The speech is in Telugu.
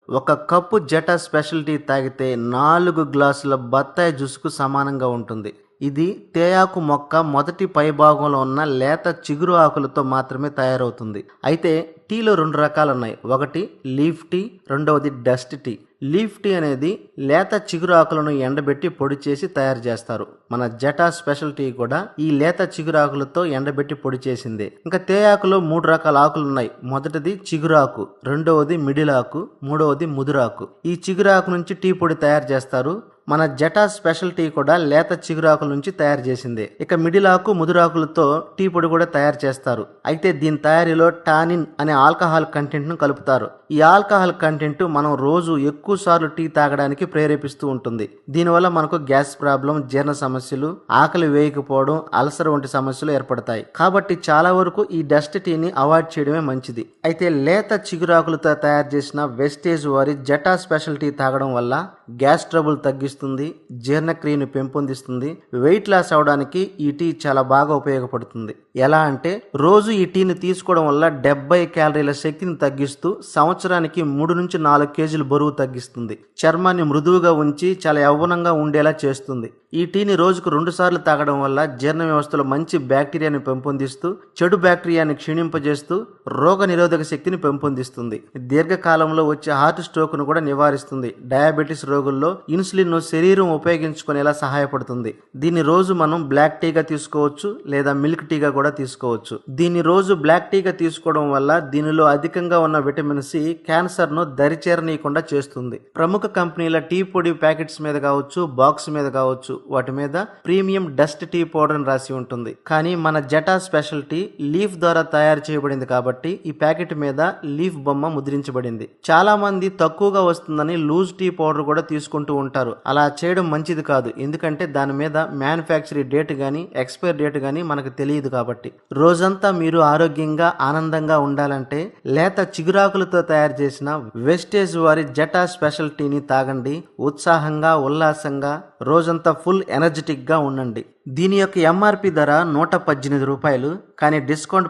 ఒక కప్పు జటా స్పెషల్ టీ తాగితే 4 గ్లాసుల బత్తాయి జ్యూస్కు సమానంగా ఉంటుంది. ఇది తేయాకు మొక్క మొదటి పైభాగంలో ఉన్న లేత చిగురు ఆకులతో మాత్రమే తయారవుతుంది. అయితే టీలో 2 రకాలున్నాయి. ఒకటి లీఫ్ టీ, రెండవది డస్ట్ టీ. లీఫ్ టీ అనేది లేత చిగురు ఆకులను ఎండబెట్టి పొడి చేసి తయారు చేస్తారు. మన జటా స్పెషల్ టీ కూడా ఈ లేత చిగురు ఆకులతో ఎండబెట్టి పొడి చేసిందే. ఇంకా తేయాకులో 3 రకాల ఆకులు ఉన్నాయి. మొదటిది చిగురాకు, రెండవది మిడిల్ ఆకు, మూడవది ముదురాకు. ఈ చిగురాకు నుంచి టీ పొడి తయారు చేస్తారు. మన జటా స్పెషల్ టీ కూడా లేత చిగురాకుల నుంచి తయారు చేసిందే. ఇక మిడిల్ ఆకు, ముదురాకులతో టీ పొడి కూడా తయారు చేస్తారు. అయితే దీని తయారీలో టానిన్ అనే ఆల్కహాల్ కంటెంట్ ను కలుపుతారు. ఈ ఆల్కహాల్ కంటెంట్ మనం రోజు ఎక్కువ సార్లు టీ తాగడానికి ప్రేరేపిస్తూ ఉంటుంది. దీనివల్ల మనకు గ్యాస్ ప్రాబ్లం, జీర్ణ సమస్యలు, ఆకలి వేయకపోవడం, అల్సర్ వంటి సమస్యలు ఏర్పడతాయి. కాబట్టి చాలా వరకు ఈ డస్ట్ టీని అవాయిడ్ చేయడమే మంచిది. అయితే లేత చిగురాకులతో తయారు చేసిన వెస్టేజ్ వారి జటా స్పెషల్ టీ తాగడం వల్ల గ్యాస్ ట్రబుల్ తగ్గిస్తుంది, జీర్ణక్రియను పెంపొందిస్తుంది. వెయిట్ లాస్ అవడానికి ఈ టీ చాలా బాగా ఉపయోగపడుతుంది. ఎలా అంటే రోజు ఈ టీని తీసుకోవడం వల్ల 70 క్యాలరీల శక్తిని తగ్గిస్తూ సంవత్సరానికి 3 నుంచి 4 కేజీలు బరువు తగ్గిస్తుంది. చర్మాన్ని మృదువుగా ఉంచి చాలా యవ్వనంగా ఉండేలా చేస్తుంది. ఈ టీని రోజుకు 2 సార్లు తాగడం వల్ల జీర్ణ వ్యవస్థలో మంచి బ్యాక్టీరియాని పెంపొందిస్తూ, చెడు బ్యాక్టీరియాని క్షీణింపజేస్తూ రోగ నిరోధక శక్తిని పెంపొందిస్తుంది. దీర్ఘకాలంలో వచ్చే హార్ట్ స్ట్రోక్ ను కూడా నివారిస్తుంది. డయాబెటీస్ రోగుల్లో ఇన్సులిన్ ను శరీరం ఉపయోగించుకునేలా సహాయపడుతుంది. దీన్ని రోజు మనం బ్లాక్ టీగా తీసుకోవచ్చు లేదా మిల్క్ టీగా కూడా తీసుకోవచ్చు. దీన్ని రోజు బ్లాక్ టీగా తీసుకోవడం వల్ల దీనిలో అధికంగా ఉన్న విటమిన్ సి క్యాన్సర్ ను దరిచేరనీయకుండా చేస్తుంది. ప్రముఖ కంపెనీల టీ పొడి ప్యాకెట్స్ మీద కావచ్చు, బాక్స్ మీద కావచ్చు, వాటి మీద ప్రీమియం డస్ట్ టీ పౌడర్ అని రాసి ఉంటుంది. కానీ మన జటా స్పెషల్ టీ లీఫ్ ద్వారా తయారు చేయబడింది కాబట్టి ఈ ప్యాకెట్ మీద లీఫ్ బొమ్మ ముద్రించబడింది. చాలా మంది తక్కువగా వస్తుందని లూజ్ టీ పౌడర్ కూడా తీసుకుంటూ ఉంటారు. అలా చేయడం మంచిది కాదు. ఎందుకంటే దాని మీద మ్యానుఫ్యాక్చరీ డేట్ గానీ, ఎక్స్పైర్ డేట్ గానీ మనకు తెలియదు కాబట్టి. రోజంతా మీరు ఆరోగ్యంగా, ఆనందంగా ఉండాలంటే లేత చిగురాకులతో తయారు చేసిన వెస్టేజ్ వారి జటా స్పెషల్ టీని తాగండి. ఉత్సాహంగా, ఉల్లాసంగా రోజంతా ఫుల్ ఎనర్జెటిక్ గా ఉండండి. దీని యొక్క ఎంఆర్పి ధర 118 రూపాయలు. కానీ డిస్కౌంట్